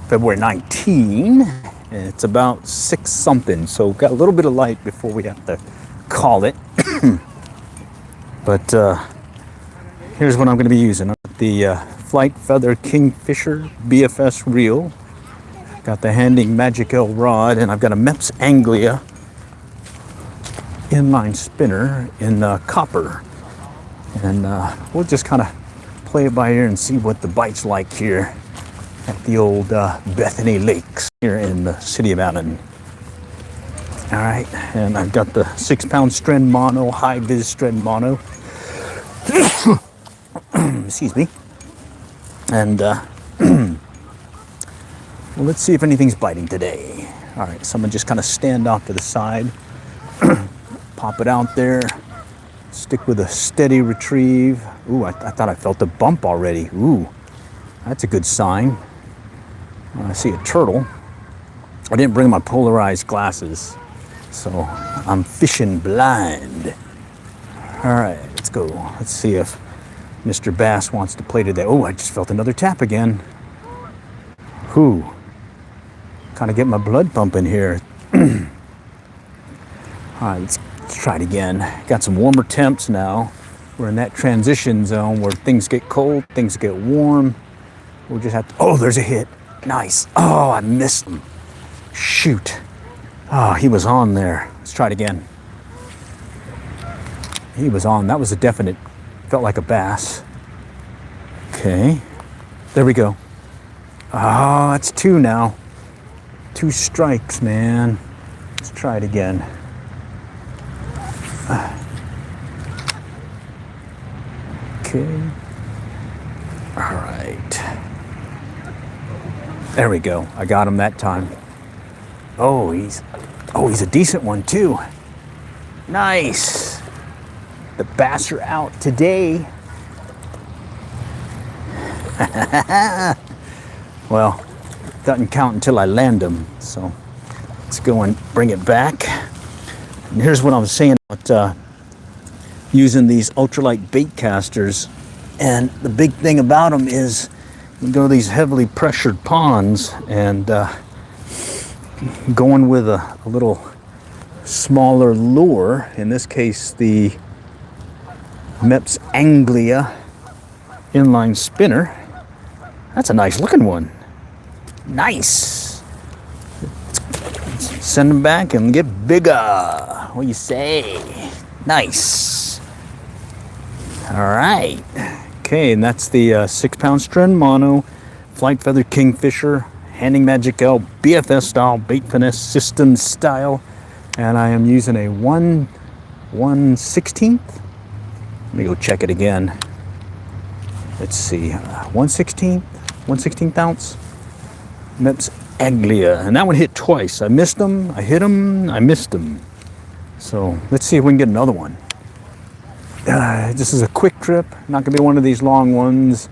February 19. And it's about 6 something, so got a little bit of light before we have to call it. But here's what I'm going to be using. The Flight Feather Kingfisher BFS reel. Got the Handing Magic L rod, and I've got a Mepps Anglia inline spinner in copper. And we'll just kind of play it by ear and see what the bite's like here at the old Bethany Lakes here in the city of Allen. All right, and I've got the 6-pound Strand Mono, high vis Strand Mono. Excuse me. And well, let's see if anything's biting today. All right, so I'm gonna just kind of stand off to the side, pop it out there, stick with a steady retrieve. Ooh, I thought I felt a bump already. Ooh, that's a good sign. I see a turtle. I didn't bring my polarized glasses, so I'm fishing blind. All right, let's go. Let's see if Mr. Bass wants to play today. Oh, I just felt another tap again. Whew. Kind of get my blood pumping here. All right, let's try it again. Got some warmer temps now. We're in that transition zone where things get cold, things get warm. We'll just have to, oh, there's a hit. Nice. Oh, I missed him. Shoot. Oh, he was on there. Let's try it again. He was on. That was a definite, felt like a bass. Okay. There we go. Oh, that's 2 now. 2 strikes, man. Let's try it again. Okay. All right. There we go. I got him that time. Oh, he's a decent one too. Nice. The bass are out today. Well, doesn't count until I land them. So let's go and bring it back. And here's what I was saying about using these ultralight bait casters. And the big thing about them is you go to these heavily pressured ponds and going with a little smaller lure, in this case the Mepps Anglia inline spinner. That's a nice looking one. Nice. Let's send them back and get bigger. What do you say? Nice. All right. Okay, and that's the 6-pound Strand Mono, Flight Feather Kingfisher, Handing Magic L, BFS style, Bait Finesse System style. And I am using a 1/16. Let me go check it again. Let's see, 1/16 ounce Mepps Anglia. And that one hit twice. I missed them, I hit them, I missed them. So let's see if we can get another one. This is a quick trip, not gonna be one of these long ones.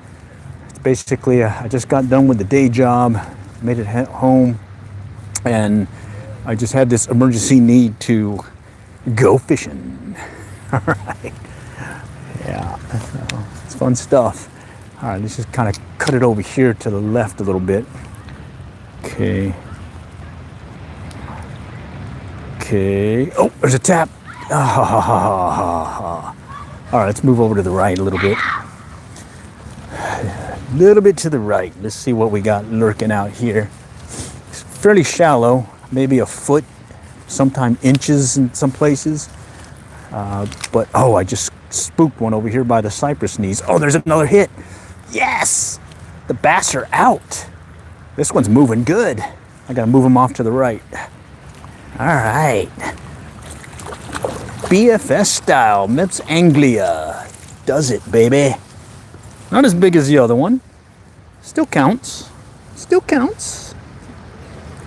It's basically, I just got done with the day job, made it home, and I just had this emergency need to go fishing. All right, yeah, so it's fun stuff. All right, let's just kind of cut it over here to the left a little bit. Okay. Okay, oh, there's a tap. All right, let's move over to the right a little bit. A little bit to the right. Let's see what we got lurking out here. It's fairly shallow, maybe a foot, sometimes inches in some places. But, oh, I just spooked one over here by the cypress knees. Oh, there's another hit. Yes! The bass are out. This one's moving good. I gotta move them off to the right. All right. BFS style, Mepps Anglia. Does it, baby. Not as big as the other one. Still counts. Still counts.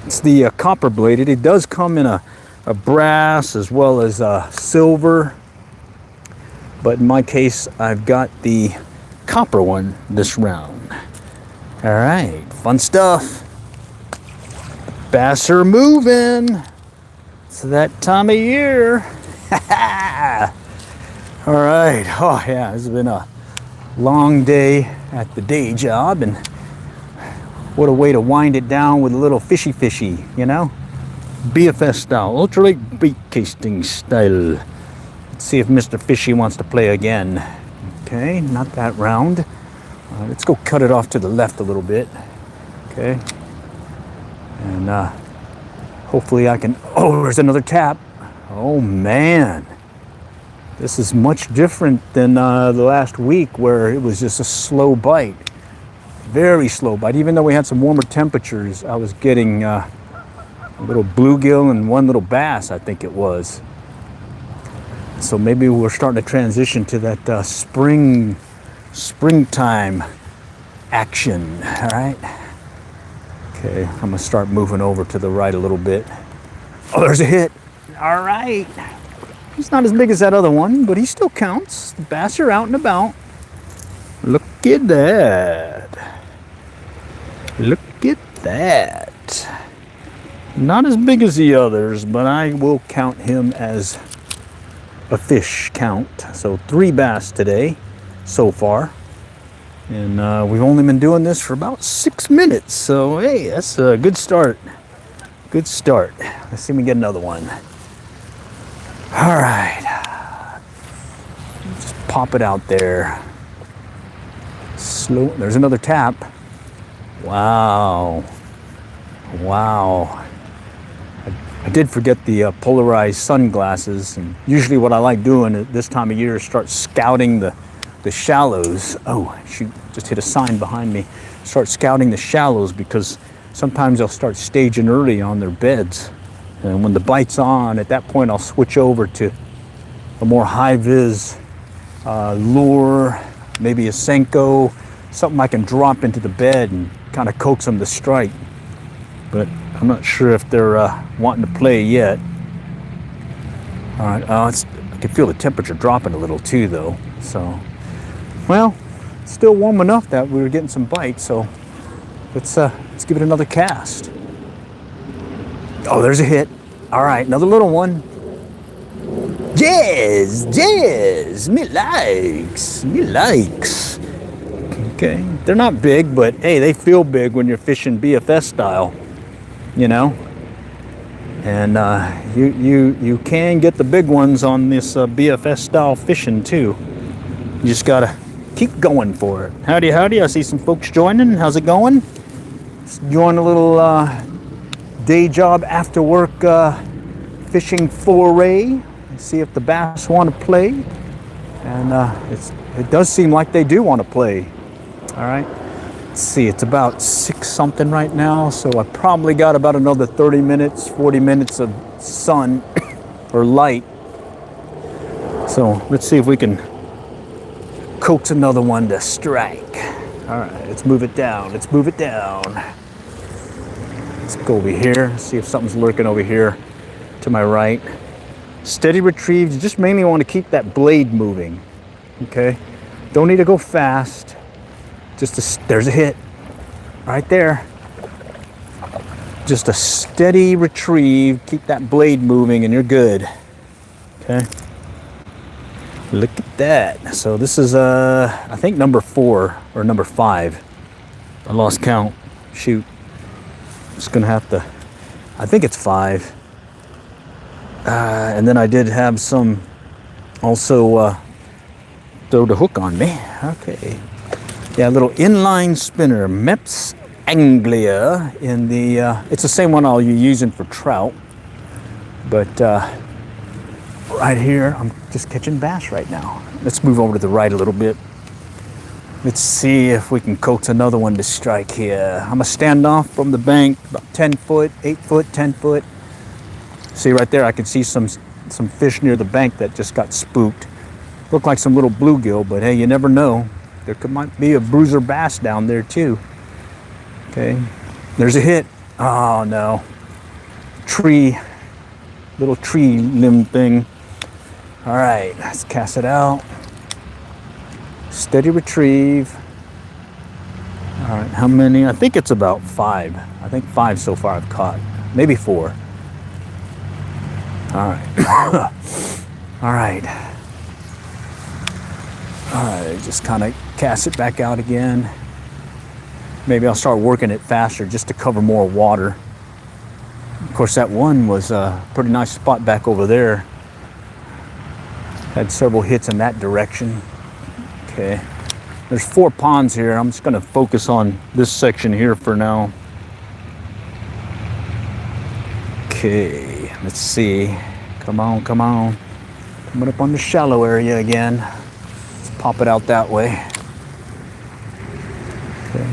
It's the copper bladed. It does come in a brass as well as silver. But in my case, I've got the copper one this round. All right, fun stuff. Bass are moving. It's that time of year. All right. Oh yeah, it's been a long day at the day job, and What a way to wind it down with a little fishy, you know? BFS style, ultralight bait casting style. Let's see if Mr. Fishy wants to play again. Okay, not that round. Let's go cut it off to the left a little bit. Okay. And hopefully I can, oh, there's another tap. Oh man. This is much different than the last week where it was just a slow bite. Very slow bite. Even though we had some warmer temperatures, I was getting a little bluegill and one little bass, I think it was. So maybe we're starting to transition to that springtime action, all right? Okay, I'm gonna start moving over to the right a little bit. Oh, there's a hit. All right. He's not as big as that other one, but he still counts. The bass are out and about. Look at that. Look at that. Not as big as the others, but I will count him as a fish count. So 3 bass today so far. And we've only been doing this for about 6 minutes. So hey, that's a good start. Good start. Let's see if we can get another one. All right. Just pop it out there. Slow. There's another tap. Wow. Wow. I did forget the polarized sunglasses. And usually what I like doing at this time of year is start scouting the shallows. Oh, shoot, just hit a sign behind me. Start scouting the shallows because sometimes they'll start staging early on their beds. And when the bite's on, at that point I'll switch over to a more high-vis lure, maybe a Senko, something I can drop into the bed and kind of coax them to strike. But I'm not sure if they're wanting to play yet. All right, I can feel the temperature dropping a little too though. So, well, it's still warm enough that we were getting some bites, so let's give it another cast. Oh, there's a hit. All right, another little one. Yes, me likes. Okay, they're not big, but hey, they feel big when you're fishing BFS style, you know. And you can get the big ones on this BFS style fishing too. You just gotta keep going for it. Howdy, I see some folks joining. How's it going? Let's join a little day job after work fishing foray. See if the bass want to play. And it does seem like they do want to play. All right. Let's see, it's about 6 something right now, so I probably got about another 30 minutes, 40 minutes of sun or light. So let's see if we can coax another one to strike. All right, let's move it down. Let's go over here, see if something's lurking over here to my right. Steady retrieve, you just mainly want to keep that blade moving, okay? Don't need to go fast. There's a hit right there. Just a steady retrieve, keep that blade moving and you're good, okay? Look at that. So this is, I think number 4 or number 5. I lost count, shoot. Just gonna have to, I think it's 5. And then I did have some also throw the hook on me. Okay. Yeah, a little inline spinner, Meps Anglia in the, it's the same one I'll be using for trout. But right here, I'm just catching bass right now. Let's move over to the right a little bit. Let's see if we can coax another one to strike here. I'm gonna stand off from the bank about 10 foot, 8 foot, 10 foot. See right there, I can see some fish near the bank that just got spooked. Look like some little bluegill, but hey, you never know. There might be a bruiser bass down there too. Okay, there's a hit. Oh no, little tree limb thing. All right, let's cast it out. Steady retrieve. All right, how many? I think it's about 5. I think 5 so far I've caught, maybe 4. All right. All right. All right, just kind of cast it back out again. maybe I'll start working it faster just to cover more water. Of course, that one was a pretty nice spot back over there. Had several hits in that direction. Okay, there's 4 ponds here. I'm just gonna focus on this section here for now. Okay, let's see. Come on, come on. Coming up on the shallow area again. Let's pop it out that way. Okay.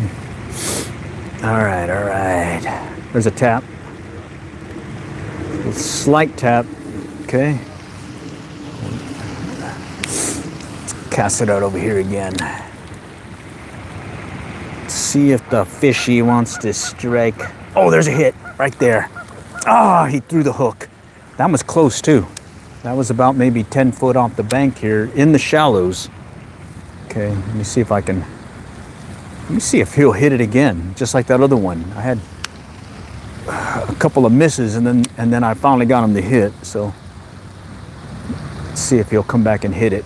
All right, all right. There's a tap. A slight tap. Okay. Cast it out over here again. See if the fishy wants to strike. Oh, there's a hit right there. Ah, he threw the hook. That was close too. That was about maybe 10 foot off the bank here in the shallows. Okay, let me see if I can. Let me see if he'll hit it again, just like that other one. I had a couple of misses, and then I finally got him to hit. So let's see if he'll come back and hit it.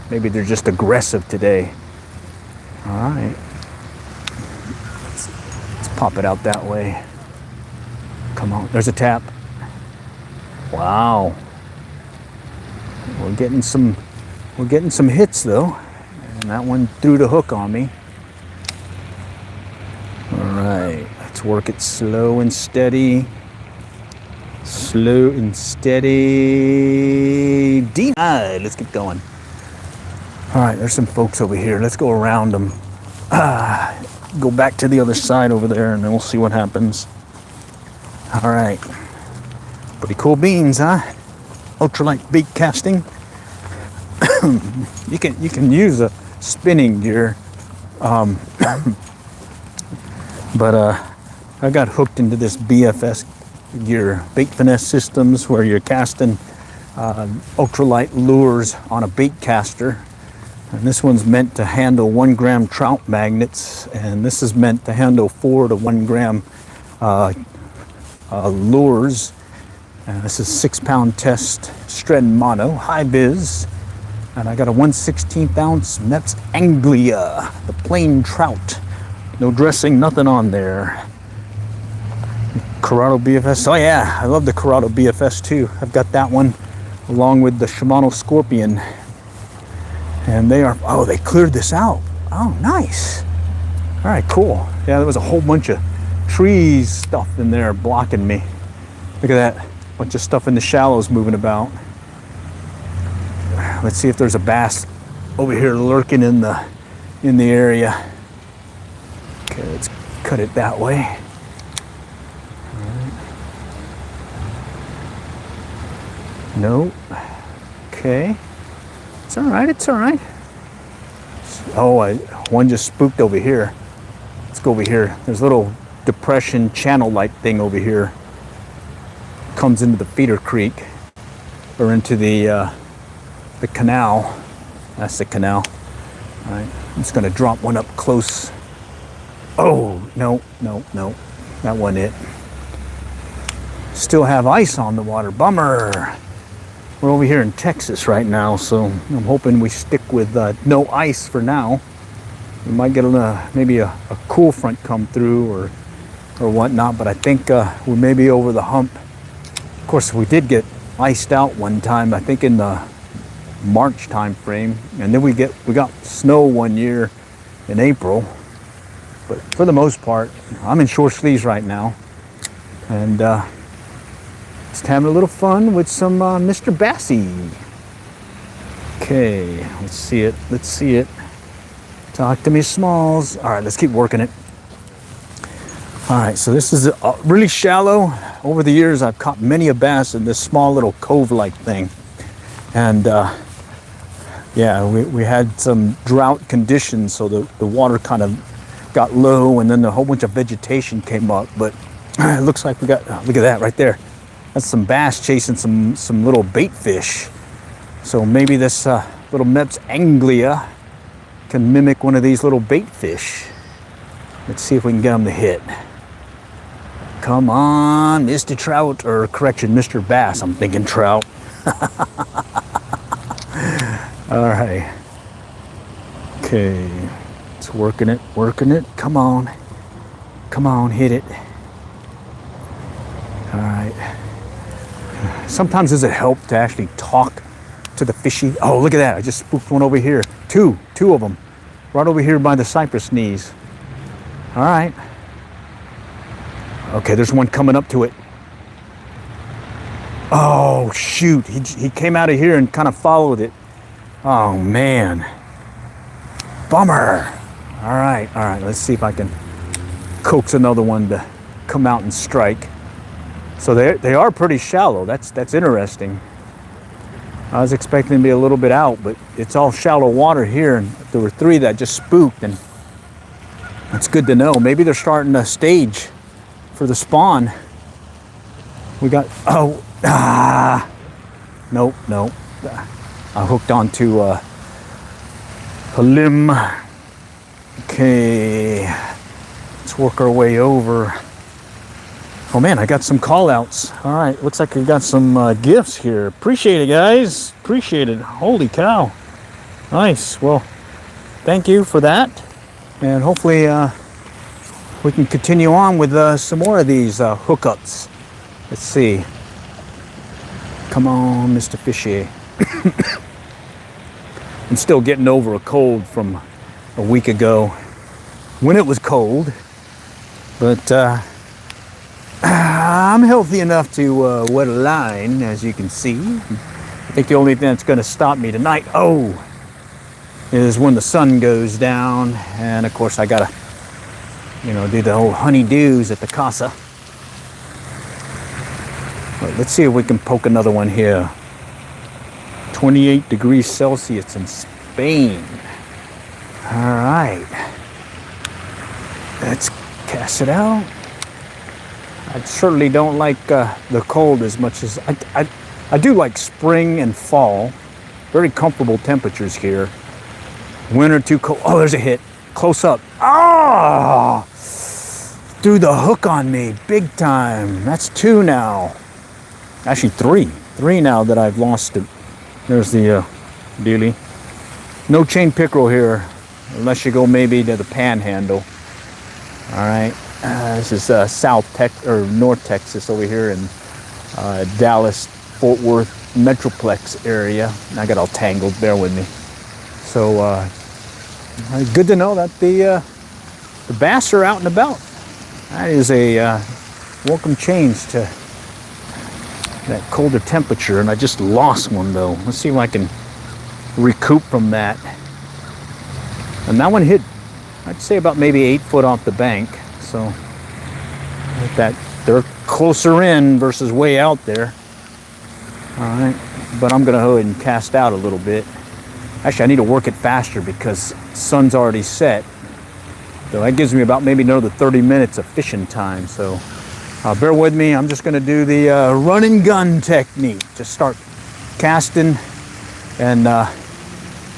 Maybe they're just aggressive today. All right, let's pop it out that way. Come on, there's a tap. Wow, we're getting some hits though, and that one threw the hook on me. All right, let's work it slow and steady. Slow and steady. Denied. Let's keep going. All right, there's some folks over here. Let's go around them. Go back to the other side over there, and then we'll see what happens. All right. Pretty cool beans, huh? Ultralight bait casting. you can use a spinning gear, but I got hooked into this BFS gear, bait finesse systems, where you're casting ultralight lures on a bait caster. And this one's meant to handle 1 gram trout magnets, and this is meant to handle 4 to 1 gram lures. This is 6-pound test Stred mono, high biz, and I got a 1/16 ounce Mepps Anglia, the plain trout. No dressing, nothing on there. Corrado BFS. Oh yeah, I love the Corrado BFS too. I've got that one along with the Shimano Scorpion. And they are, oh, they cleared this out. Oh, nice. All right, cool. Yeah, there was a whole bunch of trees stuff in there blocking me. Look at that, bunch of stuff in the shallows moving about. Let's see if there's a bass over here lurking in the area. Okay, let's cut it that way. All right. No. Okay. It's all right, it's all right. Oh, one just spooked over here. Let's go over here. There's a little depression channel-like thing over here. Comes into the feeder creek, or into the canal. That's the canal. All right, I'm just gonna drop one up close. Oh, no, no, no, that wasn't it. Still have ice on the water, bummer. We're over here in Texas right now, so I'm hoping we stick with no ice for now. We might get maybe a cool front come through or whatnot, but I think we may be over the hump. Of course, we did get iced out one time, I think in the March time frame, and then we got snow one year in April. But for the most part, I'm in short sleeves right now, and just having a little fun with some Mr. Bassy. Okay, let's see it. Let's see it. Talk to me, Smalls. All right, let's keep working it. All right, so this is really shallow. Over the years, I've caught many a bass in this small little cove-like thing. And yeah, we had some drought conditions, so the water kind of got low, and then a whole bunch of vegetation came up. But it looks like we got, look at that right there. That's some bass chasing some little bait fish. So maybe this little Mepps Anglia can mimic one of these little bait fish. Let's see if we can get them to hit. Come on, Mr. Trout, or correction, Mr. Bass. I'm thinking trout. All right. Okay, it's working it, working it. Come on. Come on, hit it. All right. Sometimes does it help to actually talk to the fishy? Oh, look at that. I just spooked one over here. Two of them. Right over here by the cypress knees. All right. Okay, there's one coming up to it. Oh, shoot. He came out of here and kind of followed it. Oh, man. Bummer. All right. Let's see if I can coax another one to come out and strike. So they are pretty shallow. That's interesting. I was expecting to be a little bit out, but it's all shallow water here. And there were 3 that just spooked, and that's good to know. Maybe they're starting to stage for the spawn. We got, nope. I hooked onto a limb. Okay, let's work our way over. Oh man, I got some call outs. All right, looks like we got some gifts here. Appreciate it, guys. Appreciate it. Holy cow. Nice. Well, thank you for that. And hopefully we can continue on with some more of these hookups. Let's see. Come on, Mr. Fishy. I'm still getting over a cold from a week ago when it was cold. But I'm healthy enough to wet a line, as you can see. I think the only thing that's going to stop me tonight, is when the sun goes down. And of course I got to, do the whole honeydews at the casa. But let's see if we can poke another one here. 28 degrees Celsius in Spain. All right. Let's cast it out. I certainly don't like the cold as much as I do like spring and fall. Very comfortable temperatures here. Winter too cold. Oh, there's a hit. Close up. Ah! Threw the hook on me big time. That's 2 now. Actually 3. 3 now that I've lost it. There's the dealie. No chain pickerel here, unless you go maybe to the panhandle. All right. This is North Texas over here in Dallas, Fort Worth Metroplex area. I got all tangled, bear with me. So good to know that the bass are out and about. That is a welcome change to that colder temperature, and I just lost one though. Let's see if I can recoup from that. And that one hit, I'd say about maybe 8 foot off the bank. So that they're closer in versus way out there. All right, but I'm gonna go ahead and cast out a little bit. Actually, I need to work it faster because sun's already set. So that gives me about maybe another 30 minutes of fishing time. So bear with me. I'm just gonna do the run and gun technique. Just start casting and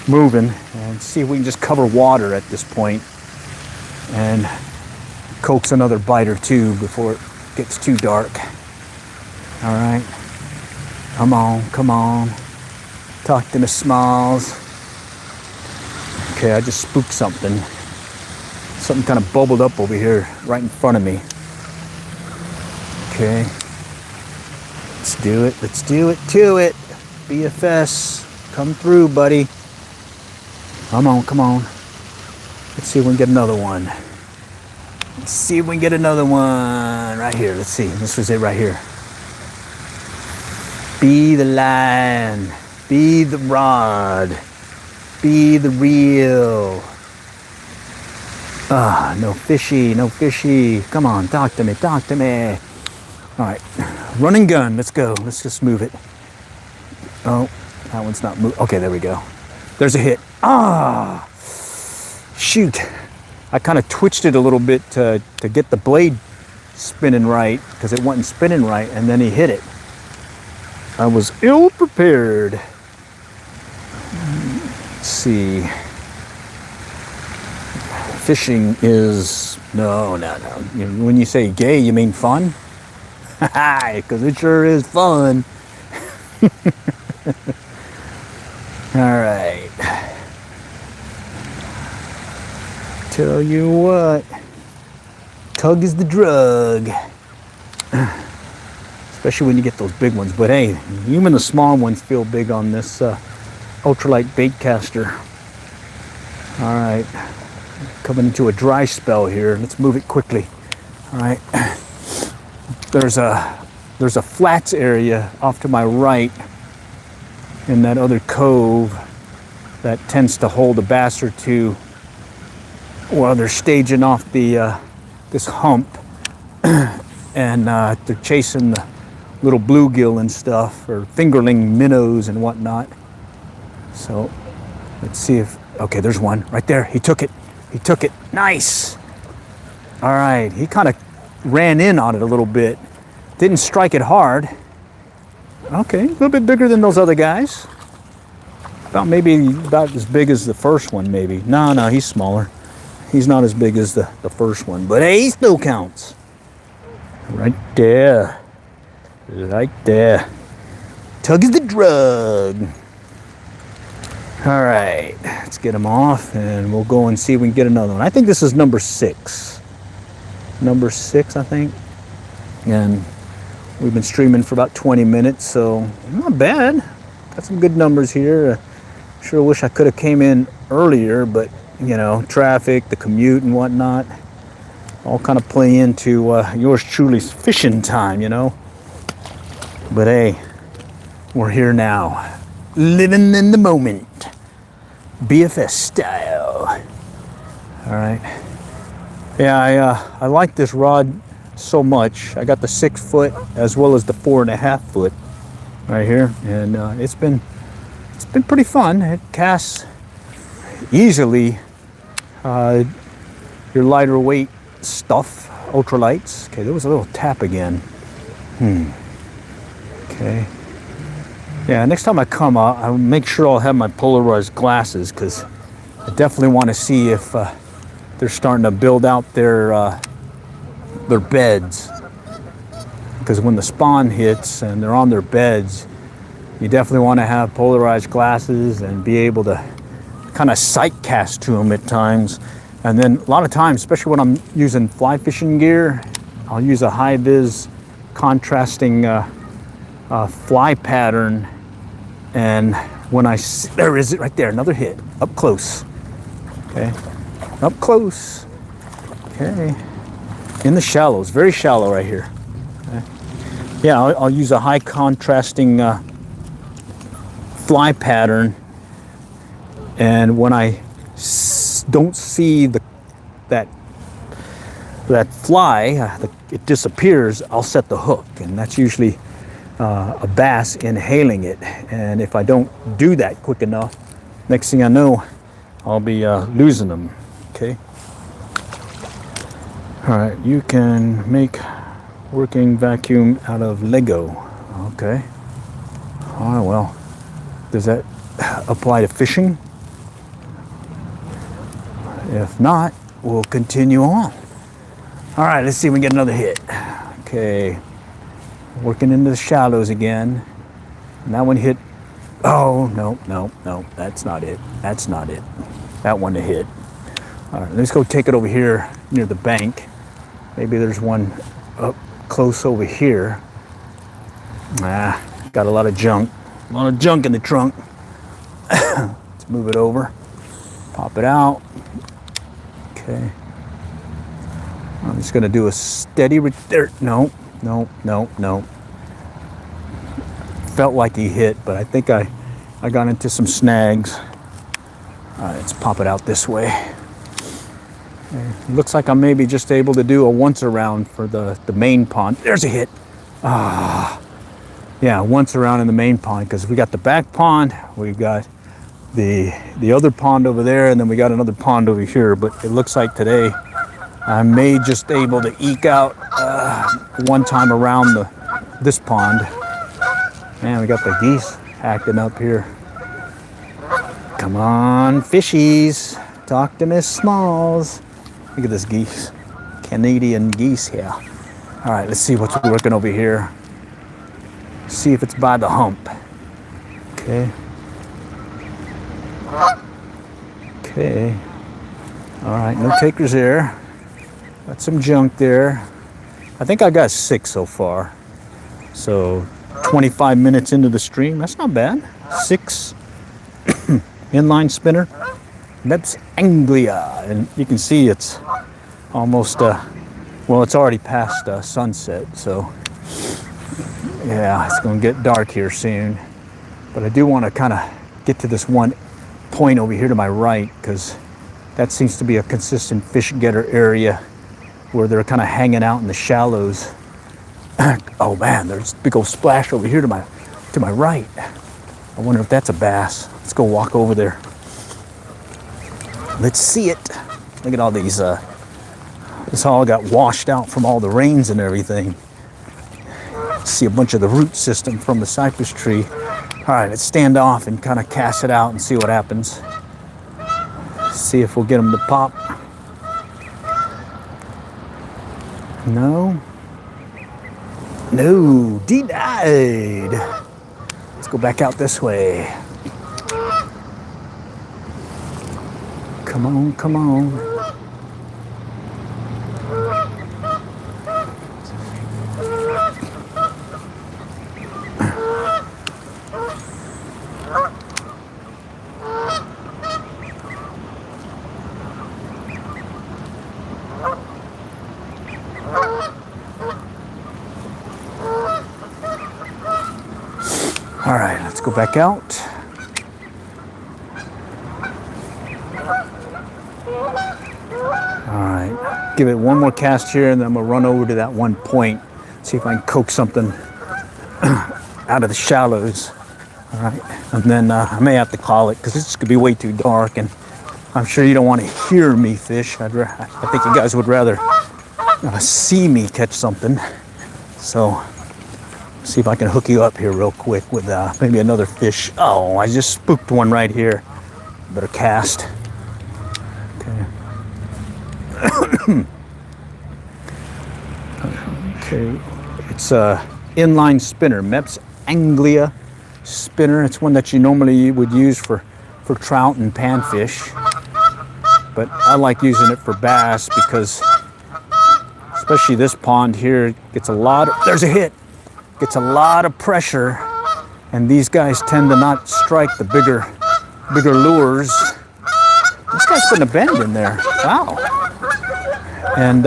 moving and see if we can just cover water at this point and coax another bite or 2 before it gets too dark. All right, come on, talk to me, Smalls. Okay, I just spooked something kind of bubbled up over here right in front of me. Okay, let's do it to it. BFS, come through, buddy. Come on. Let's see if we can get another one. Let's see if we can get another one right here. Let's see. This was it right here. Be the line. Be the rod. Be the reel. No fishy. Come on, talk to me. All right, run and gun. Let's go. Let's just move it. Oh, that one's not moving. Okay, there we go. There's a hit. Shoot. I kind of twitched it a little bit to get the blade spinning right because it wasn't spinning right, and then he hit it. I was ill prepared. Let's see. Fishing is no. When you say gay, you mean fun? Because it sure is fun. All right. Tell you what. Tug is the drug. Especially when you get those big ones. But hey, even the small ones feel big on this ultralight bait caster. All right, coming into a dry spell here. Let's move it quickly. All right, there's a flats area off to my right in that other cove that tends to hold a bass or two while they're staging off the this hump, and they're chasing the little bluegill and stuff, or fingerling minnows and whatnot. So let's see if, okay, there's one right there. He took it. He took it. Nice. All right. He kind of ran in on it a little bit. Didn't strike it hard. Okay, a little bit bigger than those other guys. Maybe about as big as the first one, maybe. No, he's smaller. He's not as big as the first one, but hey, he still counts. Right there. Right there. Tug is the drug. All right, let's get him off and we'll go and see if we can get another one. I think this is number 6. Number 6, I think. And we've been streaming for about 20 minutes, so not bad. Got some good numbers here. Sure wish I could have came in earlier, but you know, traffic, the commute and whatnot, all kind of play into yours truly's fishing time, you know. But hey, we're here now, living in the moment, BFS style. All right. Yeah, I like this rod so much. I got the 6 foot as well as the 4.5 foot right here, and it's been pretty fun. It casts easily your lighter weight stuff, ultralights. Okay, there was a little tap again. Okay. Yeah, next time I come, I'll make sure I'll have my polarized glasses, because I definitely want to see if they're starting to build out their beds. Because when the spawn hits and they're on their beds, you definitely want to have polarized glasses and be able to kind of sight cast to them at times. And then a lot of times, especially when I'm using fly fishing gear, I'll use a high vis contrasting fly pattern. And when I see, there is it right there, another hit, up close. Okay, up close. Okay, in the shallows, very shallow right here. Okay. Yeah, I'll use a high contrasting fly pattern, and when I don't see that fly, it disappears, I'll set the hook, and that's usually a bass inhaling it. And if I don't do that quick enough, next thing I know, I'll be losing them. Okay. All right, you can make working vacuum out of Lego. Okay. All right, well, does that apply to fishing? If not, we'll continue on. All right, let's see if we can get another hit. Okay, working into the shallows again. And that one hit. Oh, no, that's not it. That's not it. That one to hit. All right, let's go take it over here near the bank. Maybe there's one up close over here. Got a lot of junk. A lot of junk in the trunk. Let's move it over. Pop it out. Okay. I'm just gonna do a steady there. No. Felt like he hit, but I think I got into some snags. All right, let's pop it out this way. Okay. Looks like I'm maybe just able to do a once around for the main pond. There's a hit. Yeah, once around in the main pond, because we got the back pond, we've got the other pond over there, and then we got another pond over here. But it looks like today I may just able to eke out one time around this pond. Man, we got the geese acting up here. Come on, fishies, talk to Miss Smalls. Look at this geese, Canadian geese here. All right, let's see what's working over here. See if it's by the hump. Okay. Okay. All right, no takers there. Got some junk there. I think I got 6 so far. So 25 minutes into the stream, that's not bad. 6 inline spinner. Meps Anglia, and you can see it's almost well, it's already past sunset, so yeah, it's gonna get dark here soon. But I do want to kind of get to this one point over here to my right, because that seems to be a consistent fish getter area where they're kind of hanging out in the shallows. Oh man, there's a big old splash over here to my right. I wonder if that's a bass. Let's go walk over there. Let's see it. Look at all these. This all got washed out from all the rains and everything. See a bunch of the root system from the cypress tree. All right, let's stand off and kind of cast it out and see what happens. See if we'll get them to pop. No. No, denied. Let's go back out this way. Come on, come on. All right, let's go back out. All right, give it one more cast here, and then I'm gonna run over to that one point, see if I can coax something out of the shallows. All right, and then I may have to call it because it's gonna be way too dark, and I'm sure you don't want to hear me fish. I think you guys would rather see me catch something. So, see if I can hook you up here real quick with maybe another fish. Oh, I just spooked one right here. Better cast. Okay. Okay. It's a inline spinner, Meps Anglia spinner. It's one that you normally would use for trout and panfish. But I like using it for bass because, especially this pond here, gets a lot of, there's a hit. Gets a lot of pressure, and these guys tend to not strike the bigger lures. This guy's putting a bend in there. Wow. And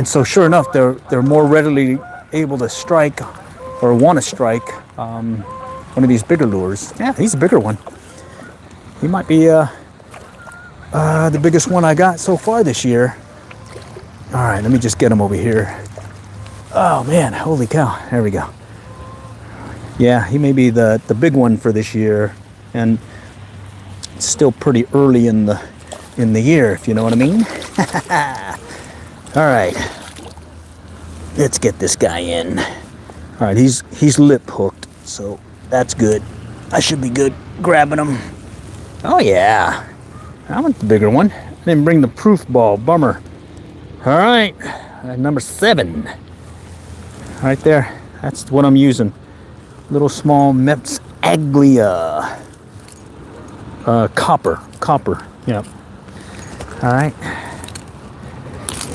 so sure enough, they're more readily able to strike or want to strike one of these bigger lures. Yeah, he's a bigger one. He might be the biggest one I got so far this year. All right, let me just get him over here. Oh man, holy cow, there we go. Yeah, he may be the big one for this year, and it's still pretty early in the year, if you know what I mean. All right, let's get this guy in. All right, he's lip hooked, so that's good. I should be good grabbing him. Oh yeah, I want the bigger one. I didn't bring the proof ball, bummer. All right, number 7. Right there, that's what I'm using. Little small Meps Anglia. Copper, yeah. All right.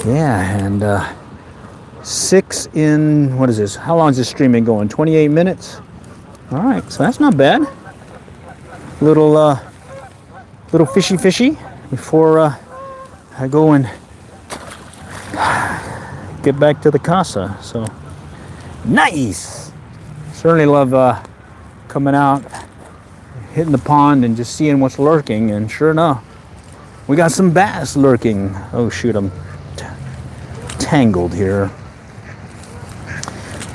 Yeah, and 6 in, what is this? How long is this stream been going? 28 minutes? All right, so that's not bad. Little fishy before I go and get back to the casa, so. Nice! Certainly love coming out, hitting the pond and just seeing what's lurking, and sure enough, we got some bass lurking. Oh shoot, I'm tangled here.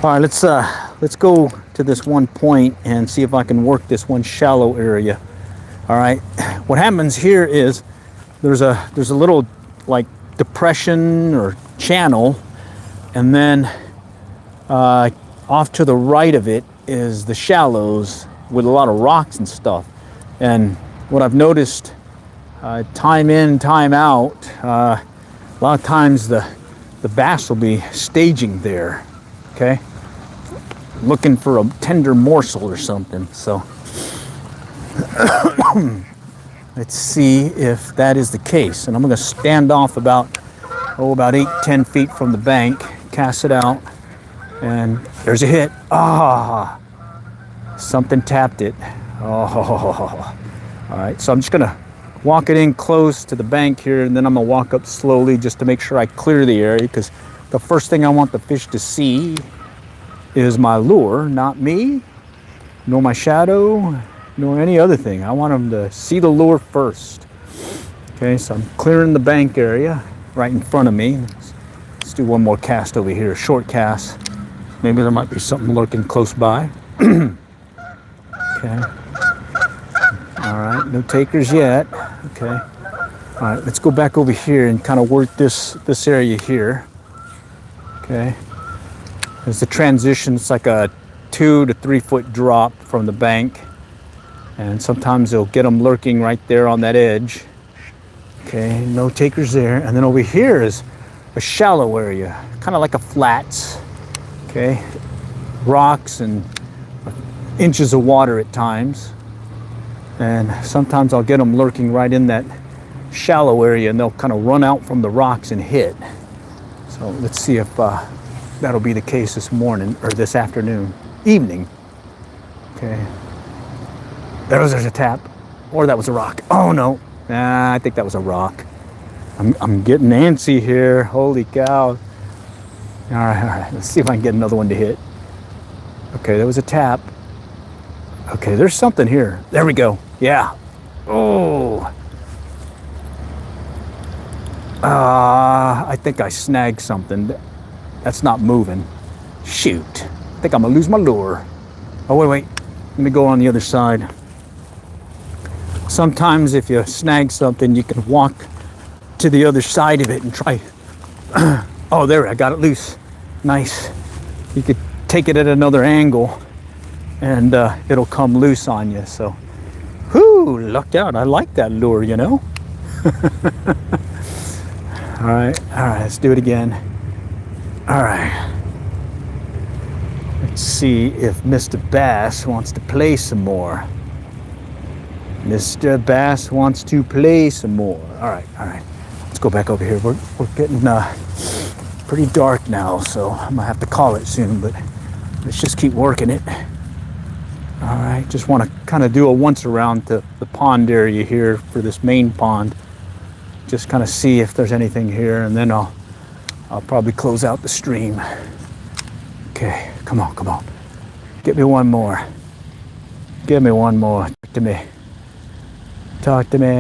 All right, let's go to this one point and see if I can work this one shallow area. All right, what happens here is there's a little like depression or channel, and then off to the right of it is the shallows with a lot of rocks and stuff. And what I've noticed time in, time out, a lot of times the bass will be staging there, okay? Looking for a tender morsel or something, so. Let's see if that is the case. And I'm going to stand off about 8-10 feet from the bank, cast it out, and there's a hit. Ah, something tapped it. Oh, all right. So I'm just going to walk it in close to the bank here, and then I'm going to walk up slowly just to make sure I clear the area, because the first thing I want the fish to see is my lure, not me, nor my shadow, nor any other thing. I want them to see the lure first. Okay, so I'm clearing the bank area right in front of me. Let's do one more cast over here, short cast. Maybe there might be something lurking close by. Okay. All right, no takers yet. Okay. All right, let's go back over here and kind of work this area here. Okay. As the transition, it's like a 2 to 3 foot drop from the bank, and sometimes they'll get them lurking right there on that edge. Okay, no takers there. And then over here is a shallow area, kind of like a flats. Okay, rocks and inches of water at times, and sometimes I'll get them lurking right in that shallow area, and they'll kind of run out from the rocks and hit. So let's see if that'll be the case this morning, or this evening. Okay. There's a tap, or that was a rock. Oh no, nah, I think that was a rock. I'm getting antsy here. Holy cow! All right. Let's see if I can get another one to hit. Okay, there was a tap. Okay, there's something here. There we go. Yeah. Oh. I think I snagged something. That's not moving. Shoot. I think I'm gonna lose my lure. Oh, wait. Let me go on the other side. Sometimes if you snag something, you can walk to the other side of it and try. Oh, there, I got it loose. Nice. You could take it at another angle and it'll come loose on you. So, whoo, lucked out. I like that lure, you know. All right, let's do it again. All right. Let's see if Mr. Bass wants to play some more. Mr. Bass wants to play some more. All right. Let's go back over here. We're getting pretty dark now, so I'm gonna have to call it soon, but let's just keep working it. All right, just want to kind of do a once around the pond area here for this main pond. Just kind of see if there's anything here, and then I'll probably close out the stream. Okay, come on. Get me one more. Give me one more. Talk to me.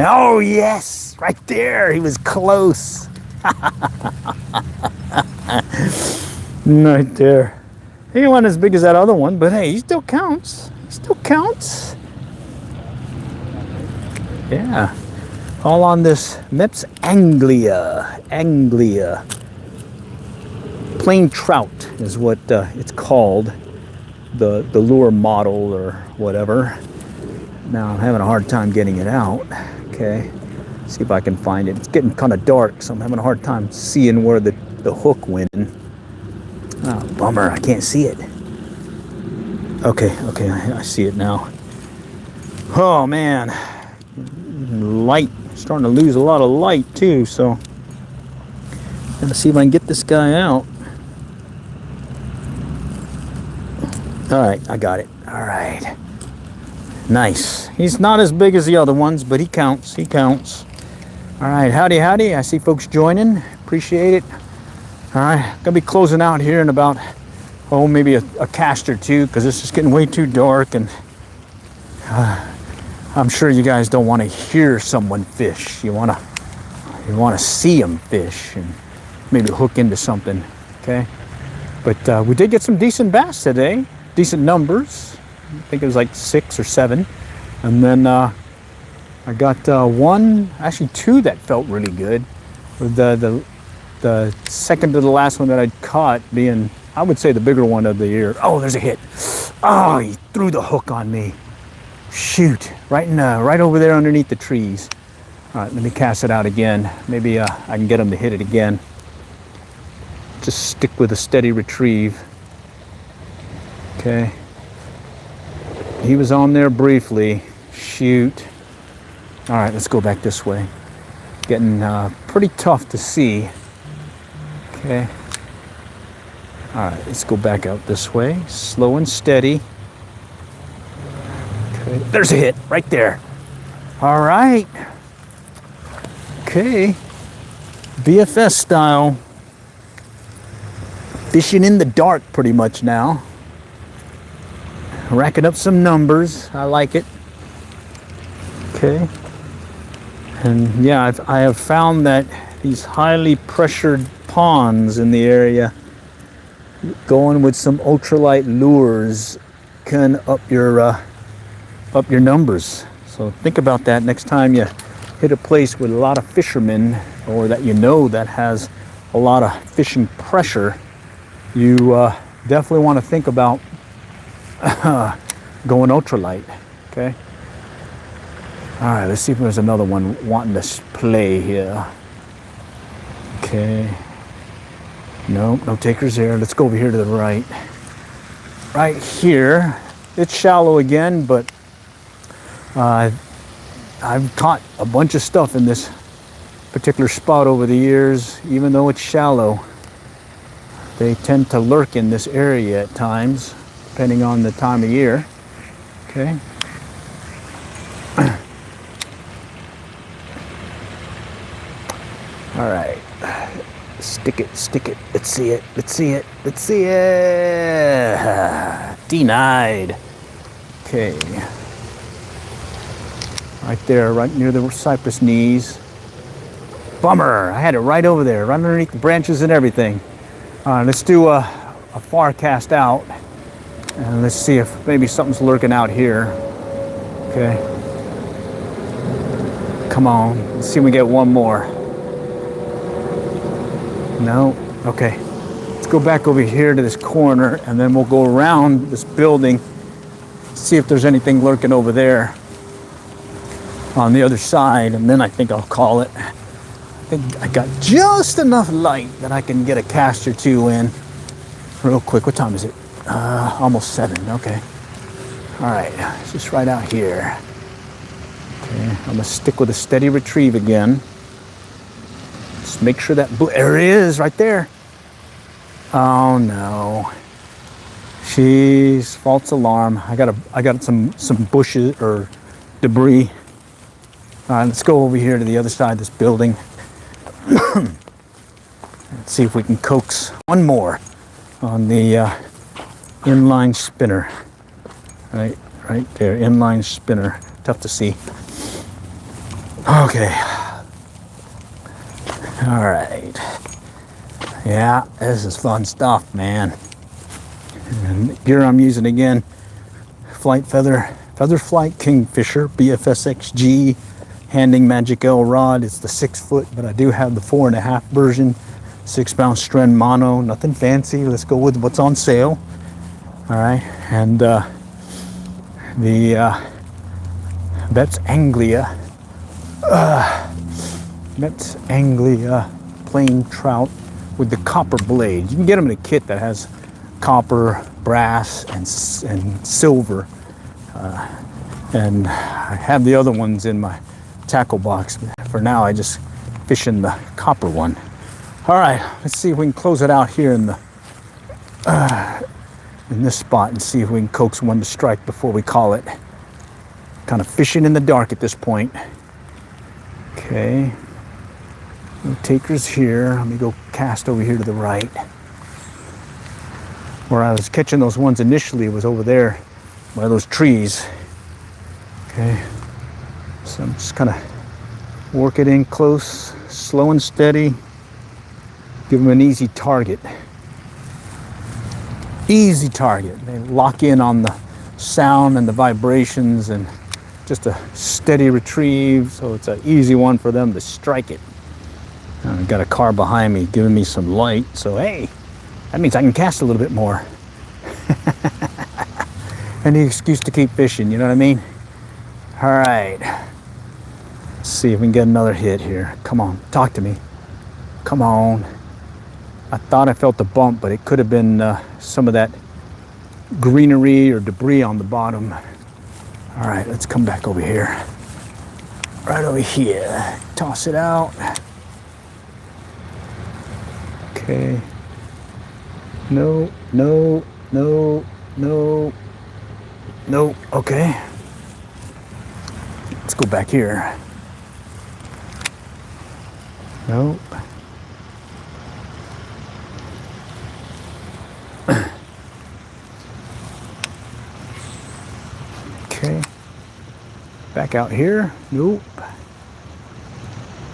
Oh, yes, right there. He was close. Right there. He wasn't as big as that other one, but hey, he still counts. Yeah. All on this Mepps Anglia. Plain trout is what it's called. The lure model or whatever. Now I'm having a hard time getting it out. Okay. See if I can find it. It's getting kind of dark, so I'm having a hard time seeing where the hook went. Oh, bummer, I can't see it. Okay, I see it now. Oh man, light, starting to lose a lot of light too, so I'm gonna see if I can get this guy out. All right, I got it. All right, nice. He's not as big as the other ones, but he counts. All right, howdy. I see folks joining. Appreciate it. All right, gonna be closing out here in about, maybe a cast or two, because it's just getting way too dark, and I'm sure you guys don't want to hear someone fish. You want to see them fish and maybe hook into something. Okay, but we did get some decent bass today, decent numbers. I think it was like 6 or 7, and then I got actually 2 that felt really good. With the second to the last one that I'd caught being, I would say, the bigger one of the year. Oh, there's a hit. Oh, he threw the hook on me. Shoot, right over there underneath the trees. All right, let me cast it out again. Maybe I can get him to hit it again. Just stick with a steady retrieve. Okay. He was on there briefly. Shoot. All right, let's go back this way. Getting pretty tough to see. Okay. All right, let's go back out this way. Slow and steady. Okay, there's a hit right there. All right. Okay. BFS style. Fishing in the dark pretty much now. Racking up some numbers. I like it. Okay. And yeah, I have found that these highly pressured ponds in the area, going with some ultralight lures can up your numbers. So think about that next time you hit a place with a lot of fishermen, or that you know that has a lot of fishing pressure. You definitely want to think about going ultralight. Okay. All right, let's see if there's another one wanting to play here. Okay. No takers there. Let's go over here to the right. Right here, it's shallow again, but I've caught a bunch of stuff in this particular spot over the years. Even though it's shallow, they tend to lurk in this area at times, depending on the time of year. Okay. All right, stick it. Let's see it. Denied. Okay. Right there, right near the cypress knees. Bummer, I had it right over there, right underneath the branches and everything. All right, let's do a far cast out. And let's see if maybe something's lurking out here. Okay. Come on, let's see if we get one more. No, okay. Let's go back over here to this corner, and then we'll go around this building, see if there's anything lurking over there on the other side, and then I think I'll call it. I think I got just enough light that I can get a cast or two in real quick. What time is it? Almost 7, okay. All right, it's just right out here. Okay, I'm gonna stick with a steady retrieve again. Just make sure that, there it is, right there. Oh no. Jeez, false alarm. I got some bushes or debris. All right, let's go over here to the other side of this building. Let's see if we can coax one more on the inline spinner. Right there, inline spinner. Tough to see. Okay. All right. Yeah, this is fun stuff, man. And gear I'm using again, Flight Feather Flight Kingfisher BFS XG Handing Magic L rod. It's the 6 foot, but I do have the 4.5 version, 6-pound Stren mono. Nothing fancy. Let's go with what's on sale. All right, and the Bet's Anglia. Bet's Anglia plain trout with the copper blade. You can get them in a kit that has copper, brass, and silver. And I have the other ones in my tackle box. For now, I just fish in the copper one. All right, let's see if we can close it out here in this spot and see if we can coax one to strike before we call it. Kind of fishing in the dark at this point. Okay. No takers here. Let me go cast over here to the right. Where I was catching those ones initially was over there by those trees. Okay. So I'm just kind of work it in close, slow and steady. Give them an easy target. Easy target. They lock in on the sound and the vibrations, and just a steady retrieve, so it's an easy one for them to strike it. I've got a car behind me giving me some light, so hey, that means I can cast a little bit more. Any excuse to keep fishing, you know what I mean? All right, let's see if we can get another hit here. Come on, talk to me. Come on. I thought I felt a bump, but it could have been some of that greenery or debris on the bottom. All right, let's come back over here. Right over here. Toss it out. Okay. No, no, no, no, no. Okay. Let's go back here. Nope. Okay. Back out here. Nope.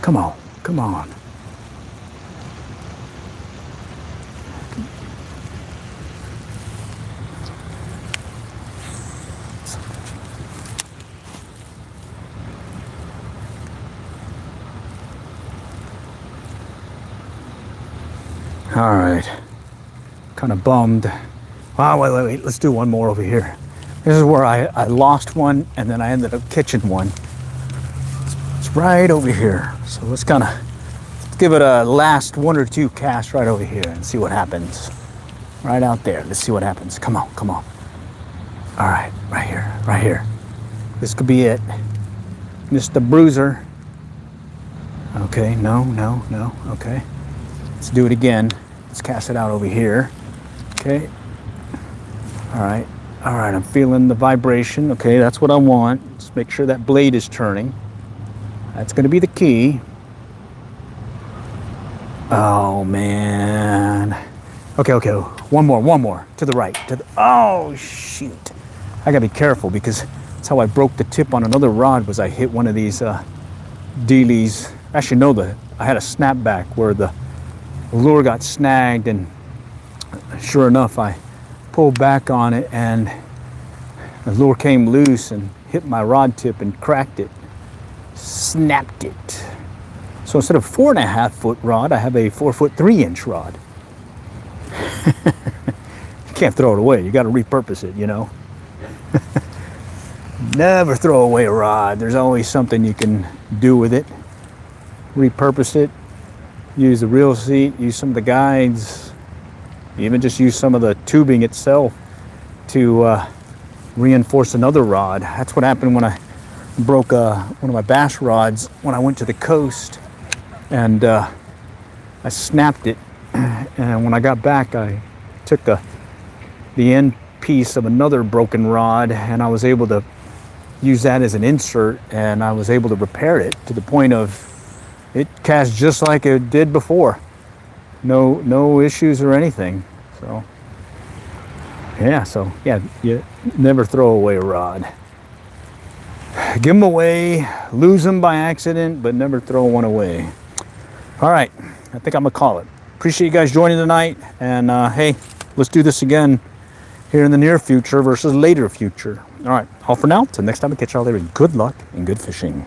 Come on. Come on. All right. Kind of bummed. Oh, wait. Let's do one more over here. This is where I lost one and then I ended up catching one. It's right over here. So let's give it a last one or two casts right over here and see what happens. Right out there. Let's see what happens. Come on, come on. All right, right here, right here. This could be it. Mr. Bruiser. Okay, no. Okay. Let's do it again. Let's cast it out over here. Okay. All right, I'm feeling the vibration. Okay, that's what I want. Let's make sure that blade is turning. That's gonna be the key. Oh man. Okay, one more, to the right. Oh shoot. I gotta be careful because that's how I broke the tip on another rod was I hit one of these dealies. Actually no, I had a snapback where the lure got snagged and sure enough I pulled back on it and the lure came loose and hit my rod tip and cracked it, snapped it. So instead of 4.5 foot rod, I have a 4 foot 3 inch rod. You can't throw it away. You got to repurpose it, you know. Never throw away a rod. There's always something you can do with it. Repurpose it. Use the reel seat. Use some of the guides. Even just use some of the tubing itself to reinforce another rod. That's what happened when I broke one of my bass rods when I went to the coast, and I snapped it. And when I got back, I took the end piece of another broken rod, and I was able to use that as an insert, and I was able to repair it to the point of it cast just like it did before. No issues or anything. So yeah, you never throw away a rod. Give them away, lose them by accident, but never throw one away. All right, I think I'm gonna call it. Appreciate you guys joining tonight, and hey, let's do this again here in the near future versus later future. All right, all for now. Till next time, I'll catch y'all later. Good luck and good fishing.